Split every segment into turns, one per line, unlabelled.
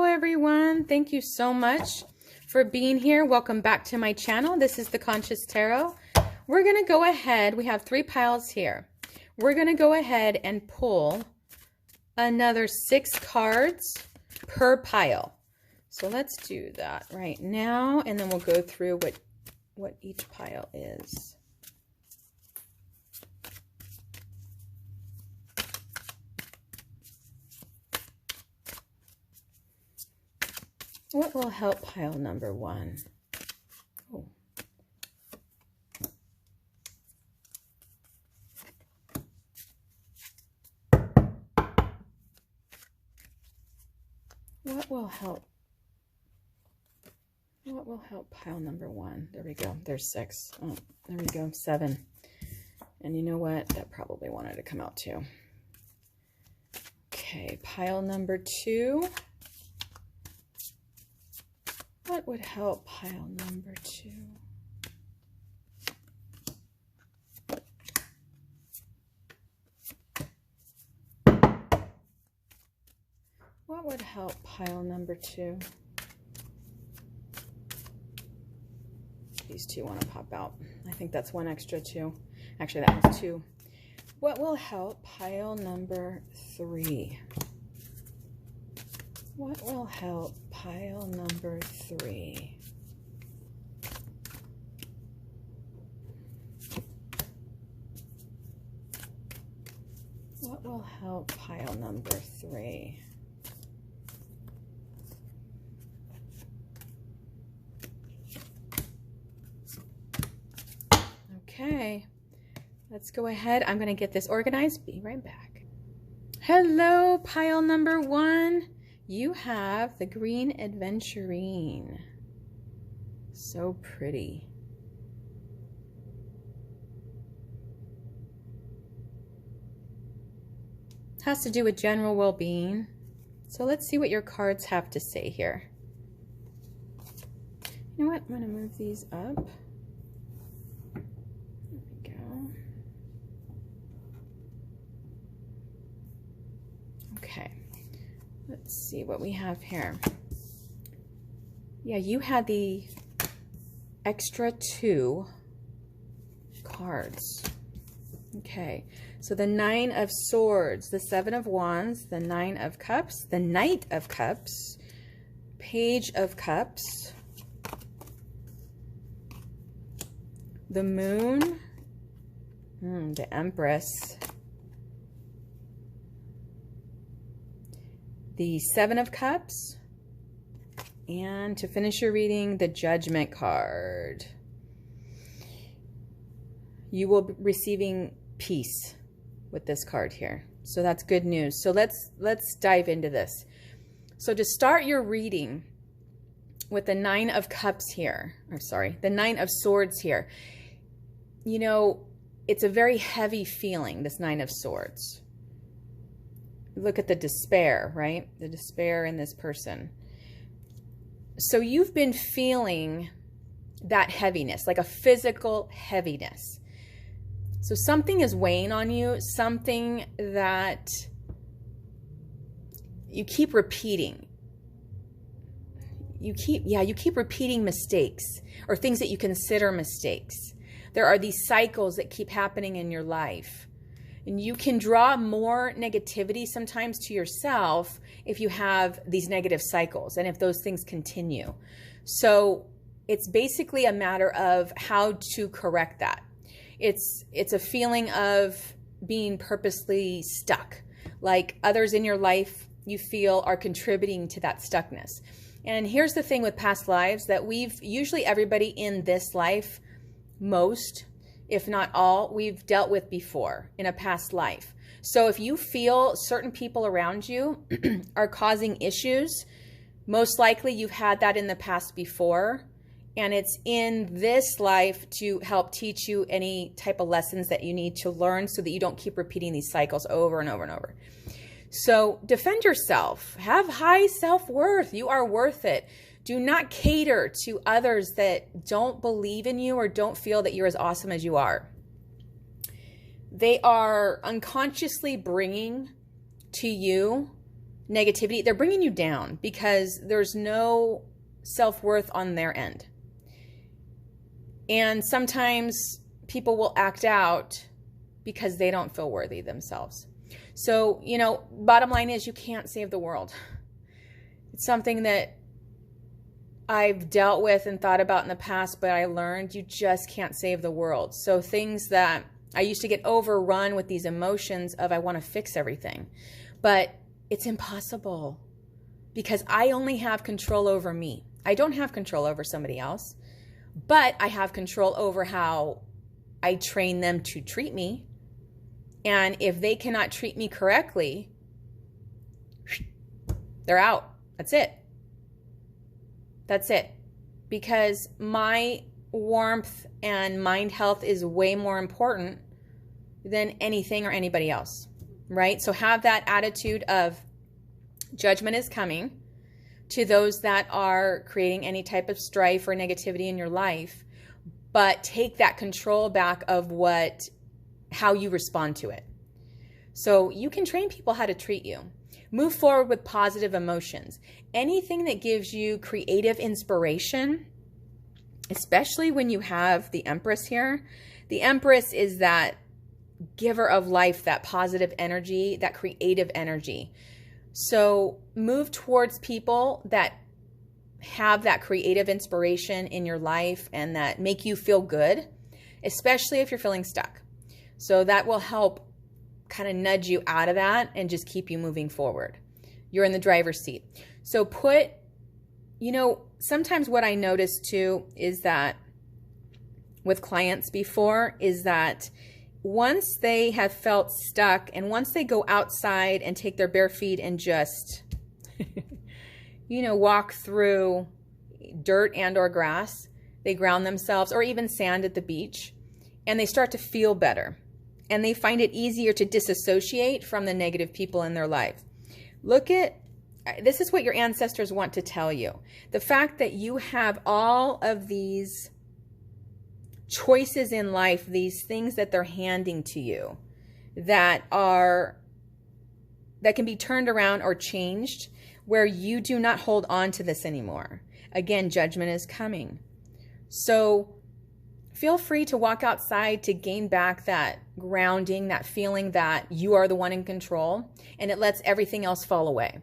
everyone. Thank you so much for being here. Welcome back to my channel. This is the Conscious Tarot. We're going to go ahead. We have 3 piles here. We're going to go ahead and pull another 6 cards per pile. So let's do that right now, and then we'll go through what each pile is. What will help pile number 1? Oh. What will help? What will help pile number 1? There we go. There's 6. Oh, there we go. 7. And you know what? That probably wanted to come out too. Okay, pile number 2. What would help pile number 2? What would help pile number 2? These 2 want to pop out. I think that's 1 extra 2. Actually, that was 2. What will help pile number 3? What will help pile number 3? What will help pile number 3? Okay, let's go ahead. I'm going to get this organized. Be right back. Hello, pile number 1. You have the Green Adventurine. So pretty. Has to do with general well-being. So let's see what your cards have to say here. You know what? I'm going to move these up. There we go. Okay. Let's see what we have here. Yeah, you had the extra 2 cards. Okay, so the 9 of Swords, the 7 of Wands, the 9 of Cups, the Knight of Cups, Page of Cups, the Moon, the Empress, the 7 of Cups, and to finish your reading, the Judgment card. You will be receiving peace with this card here. So that's good news. So let's dive into this. So to start your reading with the 9 of Cups here, or sorry, the 9 of Swords here, you know, it's a very heavy feeling, this 9 of Swords. Look at the despair, right? The despair in this person. So you've been feeling that heaviness, like a physical heaviness. So something is weighing on you, something that you keep repeating. You keep repeating mistakes or things that you consider mistakes. There are these cycles that keep happening in your life. And you can draw more negativity sometimes to yourself if you have these negative cycles and if those things continue. So it's basically a matter of how to correct that. It's a feeling of being purposely stuck, like others in your life you feel are contributing to that stuckness. And here's the thing with past lives, that usually everybody in this life, most, if not all, we've dealt with before in a past life. So if you feel certain people around you are causing issues, most likely you've had that in the past before, and it's in this life to help teach you any type of lessons that you need to learn so that you don't keep repeating these cycles over and over and over. So defend yourself. Have high self-worth. You are worth it. Do not cater to others that don't believe in you or don't feel that you're as awesome as you are. They are unconsciously bringing to you negativity, they're bringing you down because there's no self-worth on their end. And sometimes people will act out because they don't feel worthy themselves. So, bottom line is you can't save the world. It's something that I've dealt with and thought about in the past, but I learned you just can't save the world. So things that I used to get overrun with these emotions of I want to fix everything, but it's impossible because I only have control over me. I don't have control over somebody else, but I have control over how I train them to treat me. And if they cannot treat me correctly, they're out. That's it. That's it. Because my warmth and mind health is way more important than anything or anybody else, right? So have that attitude of judgment is coming to those that are creating any type of strife or negativity in your life, but take that control back of how you respond to it. So you can train people how to treat you. Move forward with positive emotions. Anything that gives you creative inspiration, especially when you have the Empress here. The Empress is that giver of life, that positive energy, that creative energy. So move towards people that have that creative inspiration in your life and that make you feel good, especially if you're feeling stuck. So that will help kind of nudge you out of that and just keep you moving forward. You're in the driver's seat. So sometimes what I notice too is that with clients before is that once they have felt stuck and once they go outside and take their bare feet and just, walk through dirt and or grass, they ground themselves or even sand at the beach and they start to feel better. And they find it easier to disassociate from the negative people in their life. This is what your ancestors want to tell you. The fact that you have all of these choices in life, these things that they're handing to you that can be turned around or changed where you do not hold on to this anymore. Again, judgment is coming. So feel free to walk outside to gain back that grounding, that feeling that you are the one in control, and it lets everything else fall away.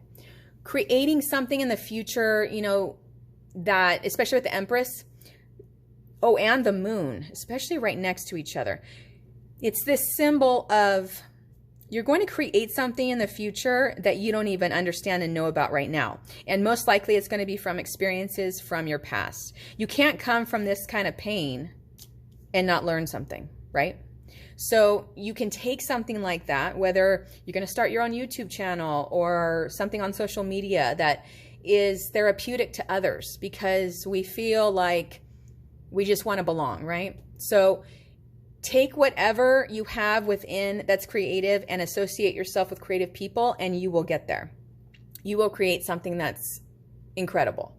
Creating something in the future, that, especially with the Empress, and the Moon, especially right next to each other. It's this symbol of you're going to create something in the future that you don't even understand and know about right now. And most likely it's going to be from experiences from your past. You can't come from this kind of pain and not learn something, right? So you can take something like that, whether you're going to start your own YouTube channel or something on social media that is therapeutic to others because we feel like we just want to belong, right? So take whatever you have within that's creative and associate yourself with creative people and you will get there. You will create something that's incredible.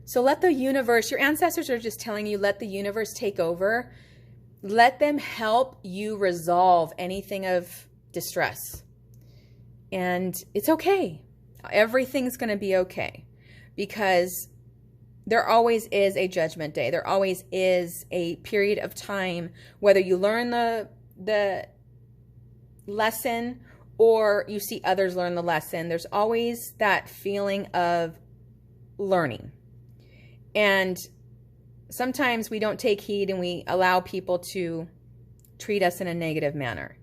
So let the universe, your ancestors are just telling you, let the universe take over. Let them help you resolve anything of distress. And it's okay. Everything's going to be okay because there always is a judgment day. There always is a period of time, whether you learn the lesson or you see others learn the lesson. There's always that feeling of learning. And sometimes we don't take heed and we allow people to treat us in a negative manner.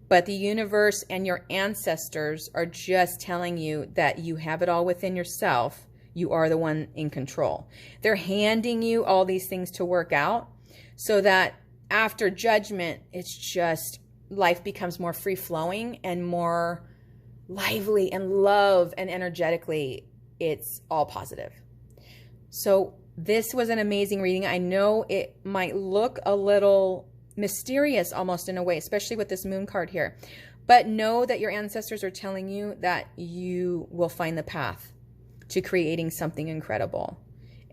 But the universe and your ancestors are just telling you that you have it all within yourself. You are the one in control. They're handing you all these things to work out so that after judgment, it's just life becomes more free-flowing and more lively and love and energetically, it's all positive. So this was an amazing reading. I know it might look a little mysterious almost in a way, especially with this moon card here. But know that your ancestors are telling you that you will find the path to creating something incredible.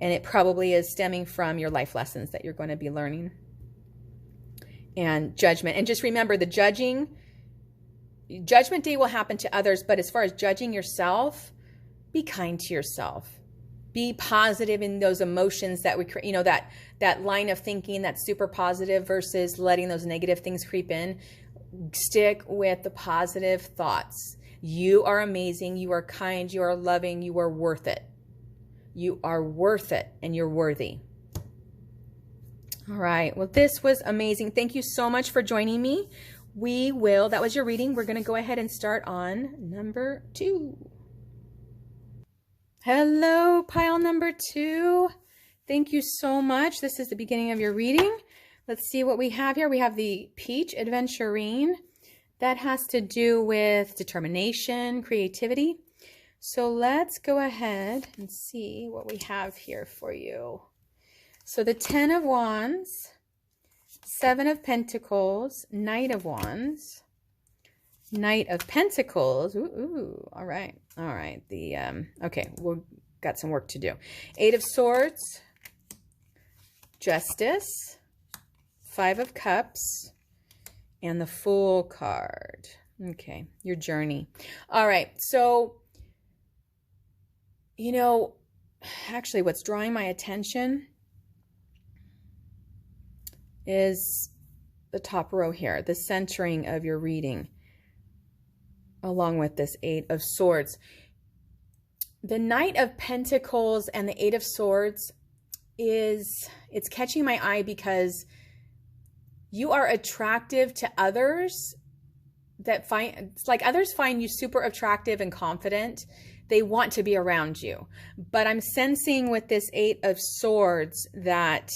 And it probably is stemming from your life lessons that you're going to be learning. And judgment. And just remember, the judging Judgment Day will happen to others, but as far as judging yourself, be kind to yourself. Be positive in those emotions that we, that line of thinking that's super positive versus letting those negative things creep in. Stick with the positive thoughts. You are amazing. You are kind. You are loving. You are worth it. You are worth it, and you're worthy. All right. Well, this was amazing. Thank you so much for joining me. That was your reading. We're going to go ahead and start on number 2. Hello, pile number 2. Thank you so much. This is the beginning of your reading. Let's see what we have here. We have the Peach Adventurine. That has to do with determination, creativity. So let's go ahead and see what we have here for you. So the 10 of Wands, 7 of Pentacles, Knight of Wands, Knight of Pentacles. Ooh, all right. Okay, we've got some work to do. 8 of Swords, Justice, 5 of Cups, and the Fool card. Okay, your journey. All right, so, actually what's drawing my attention is the top row here, the centering of your reading, along with this 8 of Swords. The Knight of Pentacles and the 8 of Swords it's catching my eye because you are attractive to others others find you super attractive and confident. They want to be around you. But I'm sensing with this 8 of Swords that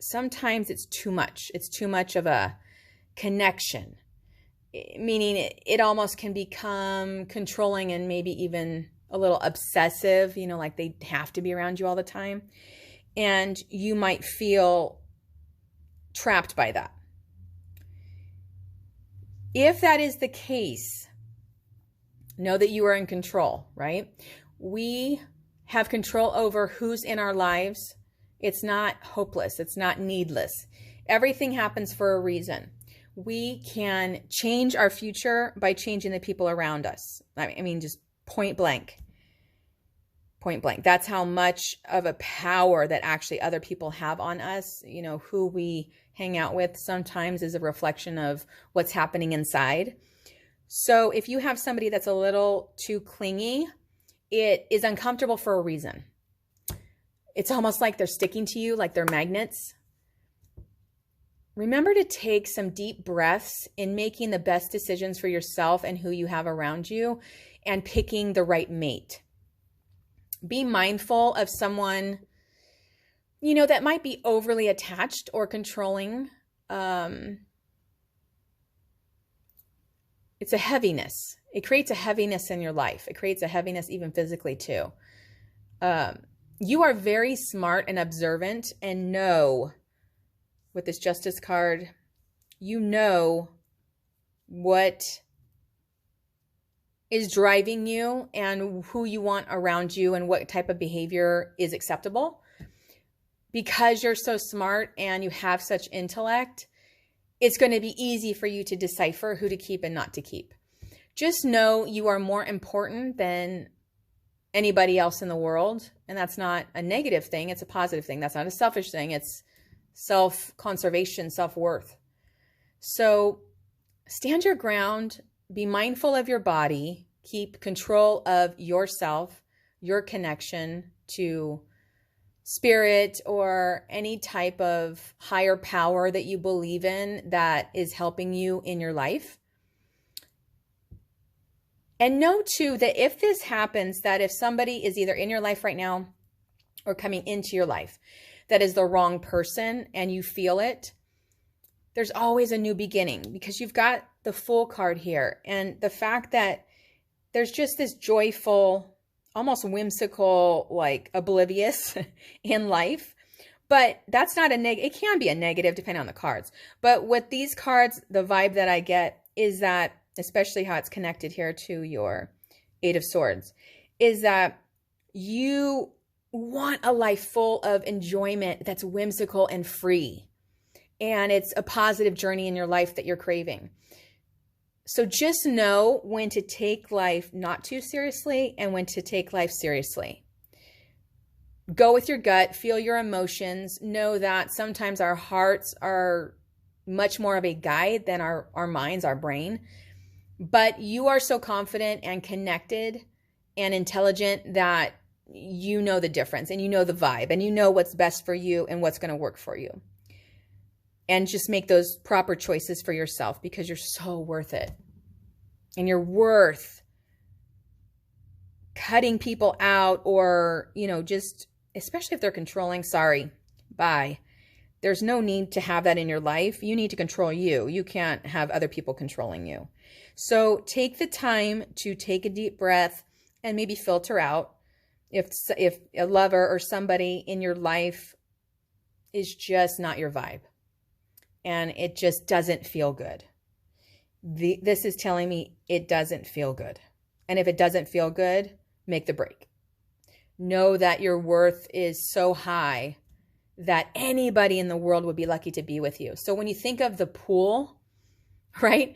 sometimes it's too much. It's too much of a connection, meaning it almost can become controlling and maybe even a little obsessive, like they have to be around you all the time. And you might feel trapped by that. If that is the case, know that you are in control, right? We have control over who's in our lives. It's not hopeless. It's not needless. Everything happens for a reason. We can change our future by changing the people around us. I mean, just point blank. Point blank. That's how much of a power that actually other people have on us. Who we hang out with sometimes is a reflection of what's happening inside. So if you have somebody that's a little too clingy, it is uncomfortable for a reason. It's almost like they're sticking to you, like they're magnets. Remember to take some deep breaths in making the best decisions for yourself and who you have around you and picking the right mate. Be mindful of someone, that might be overly attached or controlling. It's a heaviness. It creates a heaviness in your life. It creates a heaviness even physically too. You are very smart and observant and know, with this Justice card, what is driving you and who you want around you and what type of behavior is acceptable. Because you're so smart and you have such intellect, it's going to be easy for you to decipher who to keep and not to keep. Just know you are more important than anybody else in the world. And that's not a negative thing. It's a positive thing. That's not a selfish thing. It's self-conservation, self-worth. So stand your ground, be mindful of your body, keep control of yourself, your connection to spirit or any type of higher power that you believe in that is helping you in your life. And know too that if this happens, that if somebody is either in your life right now or coming into your life that is the wrong person and you feel it, there's always a new beginning because you've got the Fool card here. And the fact that there's just this joyful, almost whimsical, like oblivious in life. But that's not it can be a negative depending on the cards. But with these cards, the vibe that I get is that, especially how it's connected here to your 8 of Swords, is that you want a life full of enjoyment that's whimsical and free. And it's a positive journey in your life that you're craving. So just know when to take life not too seriously and when to take life seriously. Go with your gut, feel your emotions. Know that sometimes our hearts are much more of a guide than our minds, our brain. But you are so confident and connected and intelligent that you know the difference and you know the vibe and you know what's best for you and what's going to work for you. And just make those proper choices for yourself because you're so worth it. And you're worth cutting people out or, just, especially if they're controlling, sorry, bye. There's no need to have that in your life. You need to control you. You can't have other people controlling you. So take the time to take a deep breath and maybe filter out if a lover or somebody in your life is just not your vibe and it just doesn't feel good. This is telling me it doesn't feel good. And if it doesn't feel good, make the break. Know that your worth is so high that anybody in the world would be lucky to be with you. So when you think of the pool, right?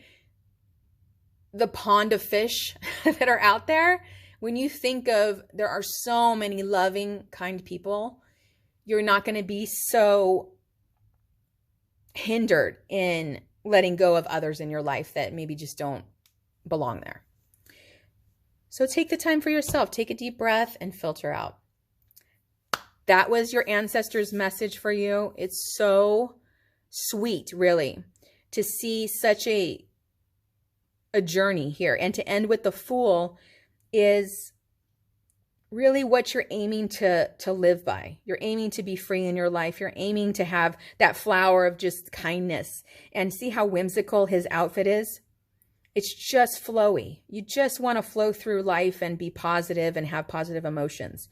The pond of fish that are out there, when you think of there are so many loving, kind people, you're not going to be so hindered in letting go of others in your life that maybe just don't belong there. So take the time for yourself, take a deep breath and filter out. That was your ancestors' message for you. It's so sweet, really, to see such a journey here. And to end with the Fool is really what you're aiming to live by. You're aiming to be free in your life. You're aiming to have that flower of just kindness. And see how whimsical his outfit is? It's just flowy. You just want to flow through life and be positive and have positive emotions.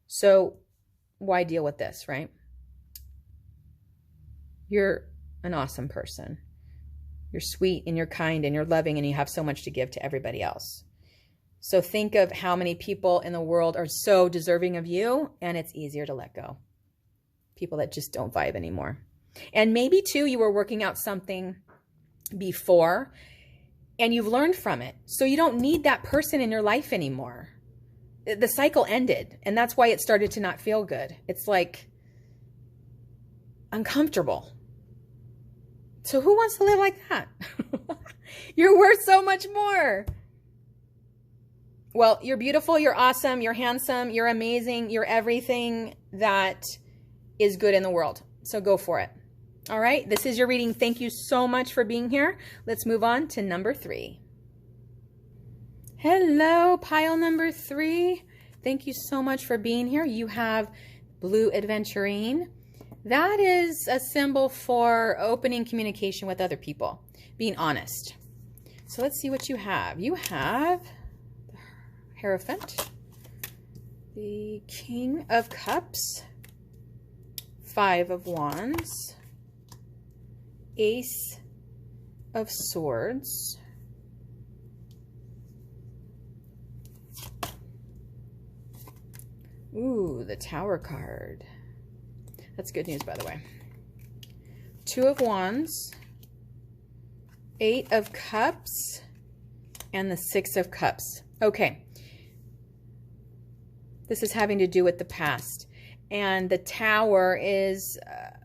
So why deal with this, right? You're an awesome person. You're sweet and you're kind and you're loving and you have so much to give to everybody else. So think of how many people in the world are so deserving of you and it's easier to let go. People that just don't vibe anymore. And maybe too, you were working out something before and you've learned from it. So you don't need that person in your life anymore. The cycle ended and that's why it started to not feel good. It's like uncomfortable. So who wants to live like that? You're worth so much more. Well, you're beautiful, you're awesome, you're handsome, you're amazing, you're everything that is good in the world. So go for it. All right, this is your reading. Thank you so much for being here. Let's move on to number 3. Hello, pile number 3. Thank you so much for being here. You have Blue Adventurine. That is a symbol for opening communication with other people, being honest. So let's see what you have. You have the Hierophant, the King of Cups, 5 of Wands, Ace of Swords, ooh, the Tower card. That's good news, by the way. 2 of Wands, 8 of Cups, and the 6 of Cups. Okay. This is having to do with the past. And the Tower is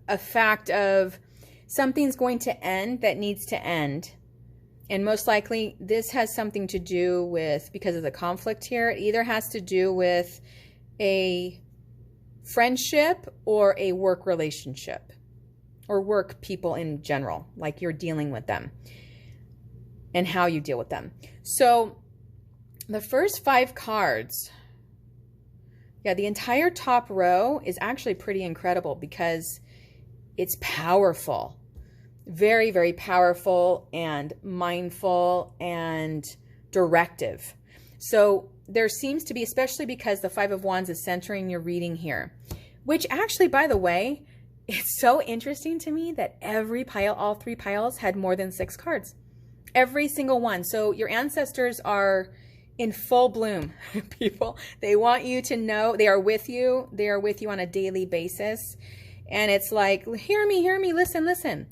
a fact of something's going to end that needs to end. And most likely this has something to do with, because of the conflict here, it either has to do with a friendship or a work relationship or work people in general, like you're dealing with them and how you deal with them. So the first 5 cards, yeah, the entire top row is actually pretty incredible because it's powerful, very, very powerful and mindful and directive. So there seems to be, especially because the 5 of Wands is centering your reading here, which actually, by the way, it's so interesting to me that every pile, all 3 piles had more than 6 cards. Every single one. So your ancestors are in full bloom, people. They want you to know they are with you. They are with you on a daily basis. And it's like, hear me, listen, listen.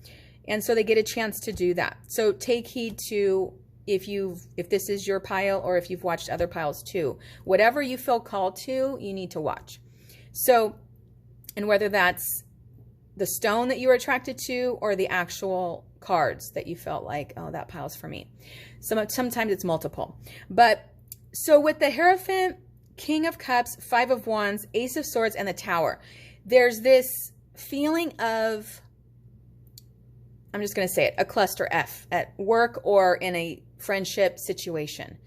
And so they get a chance to do that. So take heed to if this is your pile or if you've watched other piles too. Whatever you feel called to, you need to watch. So, and whether that's the stone that you were attracted to or the actual cards that you felt like, oh, that pile's for me. Sometimes it's multiple. But so with the Hierophant, King of Cups, Five of Wands, Ace of Swords, and the Tower, there's this feeling of, I'm just going to say it, a cluster F at work or in a friendship situation.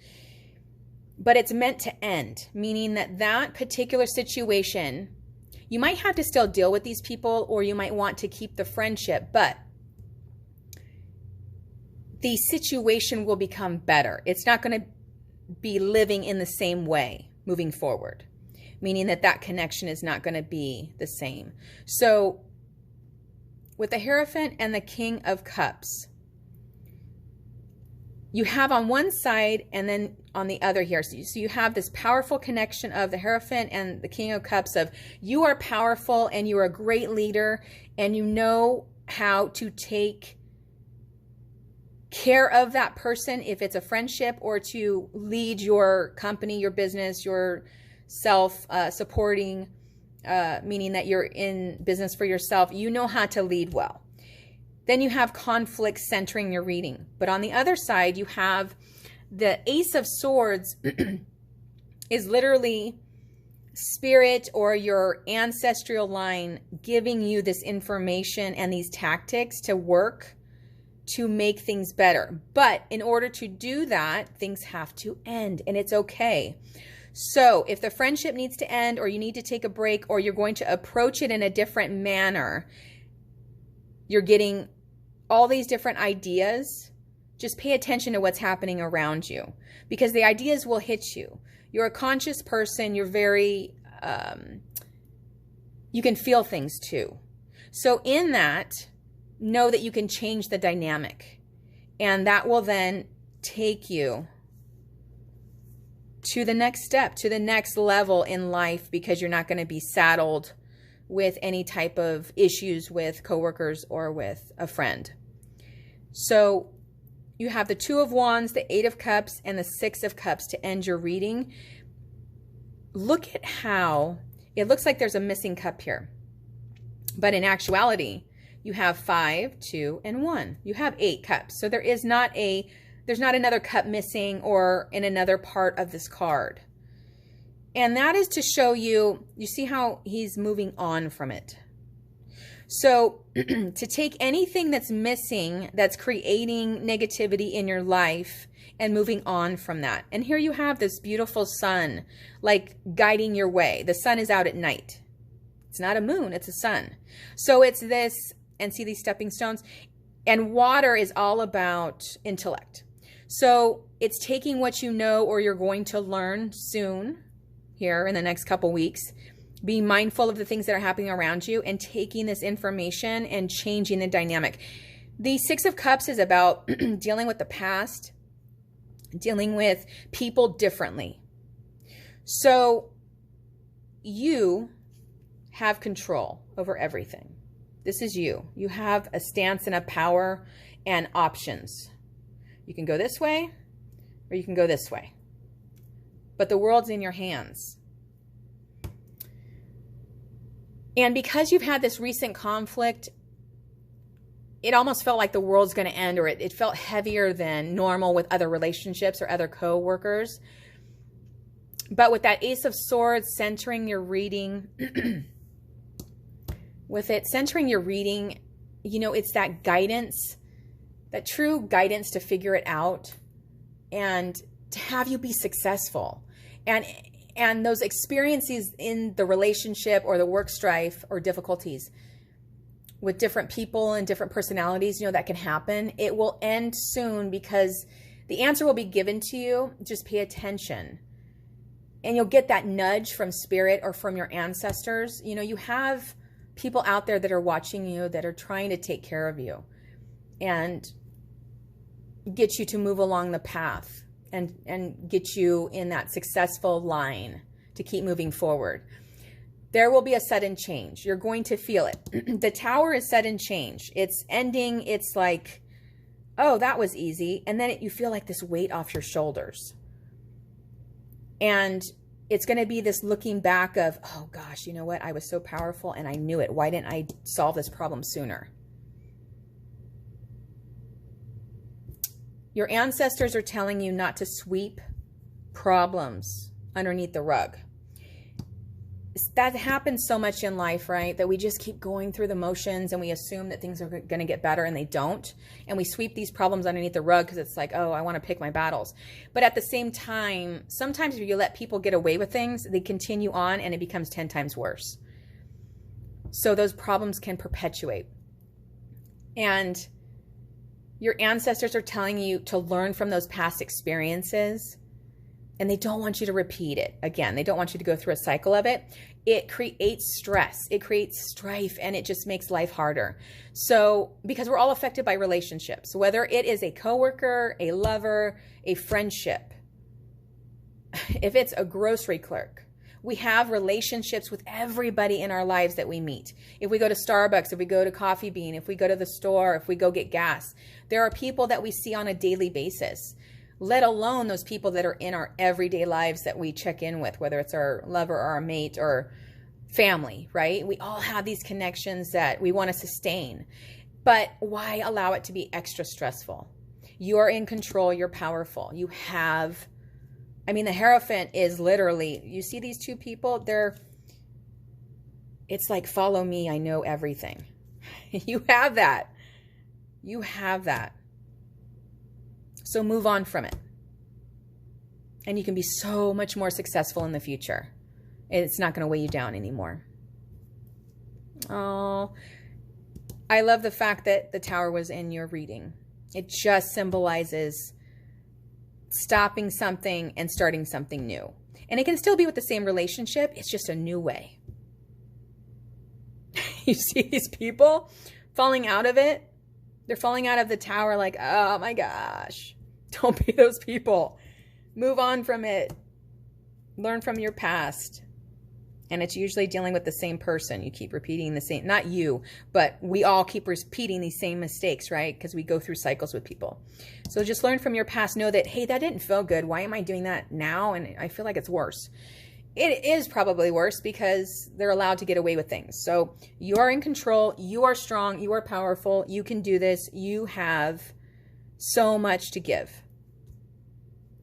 But it's meant to end, meaning that that particular situation, you might have to still deal with these people or you might want to keep the friendship, but the situation will become better. It's not going to be living in the same way moving forward, meaning that that connection is not going to be the same. So with the Hierophant and the King of Cups, you have on one side and then on the other here. So you have this powerful connection of the Hierophant and the King of Cups of you are powerful and you are a great leader and you know how to take care of that person if it's a friendship or to lead your company, your business, your self-supporting, meaning that you're in business for yourself. You know how to lead well. Then you have conflict centering your reading. But on the other side, you have the Ace of Swords is literally spirit or your ancestral line giving you this information and these tactics to work to make things better. But in order to do that, things have to end, and it's okay. So if the friendship needs to end or you need to take a break or you're going to approach it in a different manner, you're getting all these different ideas, just pay attention to what's happening around you because the ideas will hit you. You're a conscious person. You're very, you can feel things too. So in that, know that you can change the dynamic and that will then take you to the next step, to the next level in life because you're not going to be saddled with any type of issues with coworkers or with a friend. So you have the Two of Wands, the Eight of Cups, and the Six of Cups to end your reading. Look at how it looks like there's a missing cup here. But in actuality, you have 5, 2, and 1. You have 8 cups. So there's not another cup missing or in another part of this card. And that is to show you, you see how he's moving on from it. So to take anything that's missing, that's creating negativity in your life and moving on from that. And here you have this beautiful sun, like guiding your way. The sun is out at night. It's not a moon, it's a sun. So it's this, and see these stepping stones? And water is all about intellect. So it's taking what you know or you're going to learn soon, here in the next couple weeks, being mindful of the things that are happening around you and taking this information and changing the dynamic. The Six of Cups is about dealing with the past, dealing with people differently. So you have control over everything. This is you. You have a stance and a power and options. You can go this way or you can go this way. But the world's in your hands. And because you've had this recent conflict, it almost felt like the world's going to end, or it felt heavier than normal with other relationships or other co-workers. But with that Ace of Swords centering your reading, with it centering your reading, you know, it's that guidance, that true guidance to figure it out and to have you be successful. And those experiences in the relationship or the work strife or difficulties with different people and different personalities, you know, that can happen. It will end soon because the answer will be given to you. Just pay attention. And you'll get that nudge from spirit or from your ancestors. You know, you have people out there that are watching you, that are trying to take care of you and get you to move along the path and get you in that successful line to keep moving forward. There will be a sudden change. You're going to feel it. The Tower is sudden change. It's ending. It's like oh, that was easy. And then you feel like this weight off your shoulders. And it's going to be this looking back of, oh gosh, you know what? I was so powerful and I knew it. Why didn't I solve this problem sooner? Your ancestors are telling you not to sweep problems underneath the rug. That happens so much in life, right? That we just keep going through the motions and we assume that things are going to get better and they don't. And we sweep these problems underneath the rug because it's like, oh, I want to pick my battles. But at the same time, sometimes if you let people get away with things, they continue on and it becomes 10 times worse. So those problems can perpetuate. And your ancestors are telling you to learn from those past experiences. And they don't want you to repeat it again. They don't want you to go through a cycle of it. It creates stress. It creates strife, and it just makes life harder. So, because we're all affected by relationships, whether it is a coworker, a lover, a friendship, if it's a grocery clerk, we have relationships with everybody in our lives that we meet. If we go to Starbucks, if we go to Coffee Bean, if we go to the store, if we go get gas, there are people that we see on a daily basis. Let alone those people that are in our everyday lives that we check in with, whether it's our lover or our mate or family, right? We all have these connections that we want to sustain. But why allow it to be extra stressful? You are in control. You're powerful. You have, the Hierophant is literally, you see these two people, it's like, follow me. I know everything. You have that. You have that. So move on from it. And you can be so much more successful in the future. It's not going to weigh you down anymore. Oh, I love the fact that the Tower was in your reading. It just symbolizes stopping something and starting something new. And it can still be with the same relationship. It's just a new way. You see these people falling out of it. They're falling out of the Tower like, oh my gosh. Don't be those people. Move on from it. Learn from your past. And it's usually dealing with the same person. You keep repeating the same, not you, but we all keep repeating these same mistakes, right? Because we go through cycles with people. So just learn from your past. Know that, hey, that didn't feel good. Why am I doing that now? And I feel like it's worse. It is probably worse because they're allowed to get away with things. So you are in control. You are strong. You are powerful. You can do this. You have so much to give.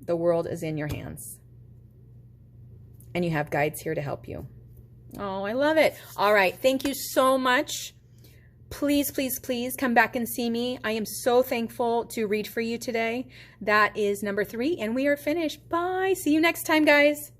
The world is in your hands. And you have guides here to help you. Oh, I love it. All right. Thank you so much. Please, please, please come back and see me. I am so thankful to read for you today. That is number 3, and we are finished. Bye. See you next time, guys.